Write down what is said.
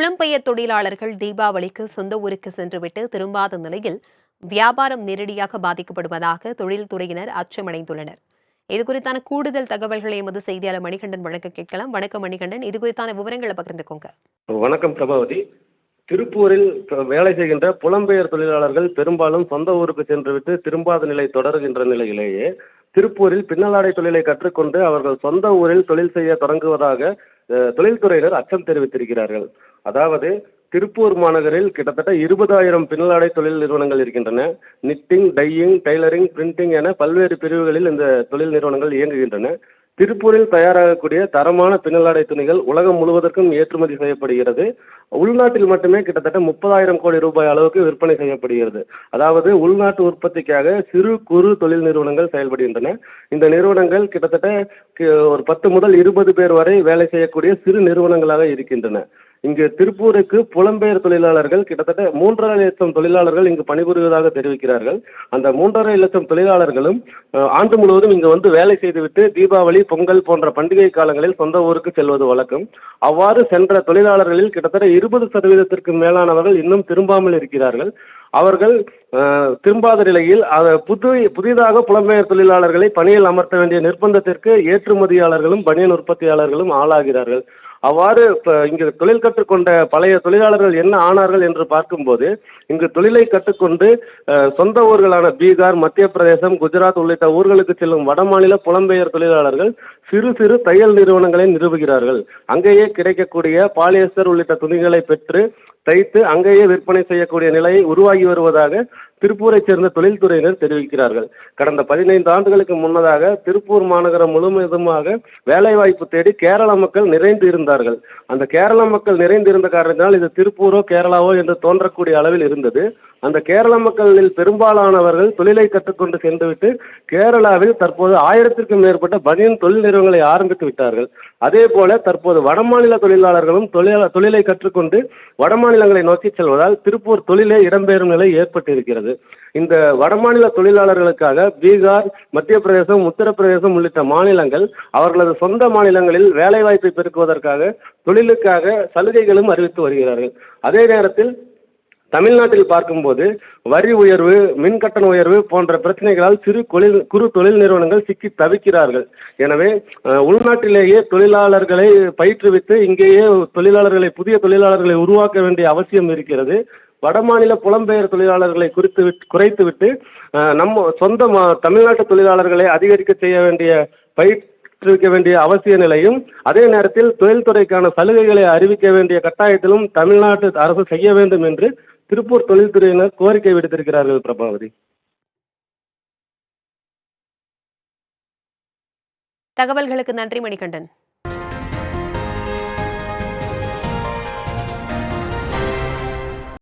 புலம்பெயர் தொழிலாளர்கள் தீபாவளிக்கு சொந்த ஊருக்கு சென்றுவிட்டு திரும்பாத நிலையில் வியாபாரம் நேரடியாக பாதிக்கப்படுவதாக தொழில்துறையினர் அச்சமடைந்துள்ளனர். இதுகுறித்தான கூடுதல் தகவல்களை எமது செய்தியாளர் மணிகண்டன் வழங்க கேட்கலாம். வணக்கம் மணிகண்டன், இதுகுறித்தான விவரங்களை பகிர்ந்துக்கோங்க. வணக்கம் பிரபாவதி. திருப்பூரில் வேலை செய்கின்ற புலம்பெயர் தொழிலாளர்கள் பெரும்பாலும் சொந்த ஊருக்கு சென்றுவிட்டு திரும்பாத நிலை தொடர்கின்ற நிலையிலேயே திருப்பூரில் பின்னலாடை தொழிலை கற்றுக்கொண்டு அவர்கள் சொந்த ஊரில் தொழில் செய்ய தொடங்குவதாக தொழில்துறையினர் அச்சம் தெரிவித்திருக்கிறார்கள். அதாவது திருப்பூர் மாநகரில் கிட்டத்தட்ட 20,000 பின்னலாடை தொழில் நிறுவனங்கள் இருக்கின்றன. நிட்டிங், டையிங், டெய்லரிங், பிரிண்டிங் என பல்வேறு பிரிவுகளில் இந்த தொழில் நிறுவனங்கள் இயங்குகின்றன. திருப்பூரில் தயாராகக்கூடிய தரமான பின்னலாடை துணிகள் உலகம் முழுவதற்கும் ஏற்றுமதி செய்யப்படுகிறது. உள்நாட்டில் மட்டுமே கிட்டத்தட்ட 30,000 கோடி ரூபாய் அளவுக்கு விற்பனை செய்யப்படுகிறது. அதாவது உள்நாட்டு உற்பத்திக்காக சிறு குறு தொழில் நிறுவனங்கள் செயல்படுகின்றன. இந்த நிறுவனங்கள் கிட்டத்தட்ட ஒரு 10 முதல் 20 பேர் வரை வேலை செய்யக்கூடிய சிறு நிறுவனங்களாக இருக்கின்றன. இங்கு திருப்பூருக்கு புலம்பெயர் தொழிலாளர்கள் கிட்டத்தட்ட 3,5 லட்சம் தொழிலாளர்கள் இங்கு பணிபுரிவதாக தெரிவிக்கிறார்கள். அந்த 3,5 லட்சம் தொழிலாளர்களும் ஆண்டு முழுவதும் இங்கு வந்து வேலை செய்துவிட்டு தீபாவளி, பொங்கல் போன்ற பண்டிகை காலங்களில் சொந்த ஊருக்கு செல்வது வழக்கம். அவ்வாறு சென்ற தொழிலாளர்களில் கிட்டத்தட்ட 20% மேலானவர்கள் இன்னும் திரும்பாமல் இருக்கிறார்கள். அவர்கள் திரும்பாத நிலையில் புதிதாக புலம்பெயர் தொழிலாளர்களை பணியில் அமர்த்த வேண்டிய நிர்பந்தத்திற்கு ஏற்றுமதியாளர்களும் பனியன் உற்பத்தியாளர்களும் ஆளாகிறார்கள். அவ்வாறு இங்கு தொழில் கற்றுக்கொண்ட பழைய தொழிலாளர்கள் என்ன ஆனார்கள் என்று பார்க்கும்போது, இங்கு தொழிலை கற்றுக்கொண்டு சொந்த ஊர்களான பீகார், மத்திய பிரதேசம், குஜராத் உள்ளிட்ட ஊர்களுக்கு செல்லும் வடமாநில புலம்பெயர் தொழிலாளர்கள் சிறு சிறு தையல் நிறுவனங்களை நிறுவுகிறார்கள். அங்கேயே கிடைக்கக்கூடிய பாலியஸ்டர் உள்ளிட்ட துணிகளை பெற்று தைத்து அங்கேயே விற்பனை செய்யக்கூடிய நிலையை உருவாகி வருவதாக திருப்பூரைச் சேர்ந்த தொழில்துறையினர் தெரிவிக்கிறார்கள். கடந்த 15 ஆண்டுகளுக்கு முன்னதாக திருப்பூர் மாநகரம் முழுவதுமாக வேலைவாய்ப்பு தேடி கேரள மக்கள் நிறைந்து இருந்தார்கள். அந்த கேரள மக்கள் நிறைந்து இருந்த காரணத்தினால் இது திருப்பூரோ கேரளாவோ என்று தோன்றக்கூடிய அளவில் இருந்தது. அந்த கேரள மக்களில் பெரும்பாலானவர்கள் தொழிலை கற்றுக்கொண்டு சென்றுவிட்டு கேரளாவில் தற்போது 1000க்கும் மேற்பட்ட பனியன் தொழில் நிறுவனங்களை ஆரம்பித்து விட்டார்கள். அதே போல தற்போது வடமாநில தொழிலாளர்களும் தொழிலை கற்றுக்கொண்டு வடமாநிலங்களை நோக்கி செல்வதால் திருப்பூர் தொழிலே இடம்பெயரும் நிலை ஏற்பட்டிருக்கிறது. இந்த வடமாநில தொழிலாளர்களுக்காக பீகார், மத்திய பிரதேசம், உத்தரப்பிரதேசம் உள்ளிட்ட மாநிலங்கள் அவர்களது சொந்த மாநிலங்களில் வேலைவாய்ப்பை பெருக்குவதற்காக தொழிலுக்காக சலுகைகளும் அறிவித்து வருகிறார்கள். அதே நேரத்தில் தமிழ்நாட்டில் பார்க்கும்போது வரி உயர்வு, மின் கட்டண உயர்வு போன்ற பிரச்சனைகளால் குறு தொழில் நிறுவனங்கள் சிக்கி தவிக்கிறார்கள். எனவே உள்நாட்டிலேயே தொழிலாளர்களை பயிற்றுவித்து இங்கேயே புதிய தொழிலாளர்களை உருவாக்க வேண்டிய அவசியம் இருக்கிறது. வடமாநில புலம்பெயர் தொழிலாளர்களை குறைத்துவிட்டு நம்ம சொந்த தமிழ்நாட்டு தொழிலாளர்களை அதிகரிக்க செய்ய வேண்டிய பயிற்றுவிக்க வேண்டிய அவசிய நிலையும், அதே நேரத்தில் தொழில்துறைக்கான சலுகைகளை அறிவிக்க வேண்டிய கட்டாயத்திலும் தமிழ்நாட்டு அரசு செய்ய வேண்டும் என்று திருப்பூர் தொழில்துறையினர் கோரிக்கை விடுத்திருக்கிறார்கள். பிரபாவதி, தகவல்களுக்கு நன்றி மணிகண்டன்.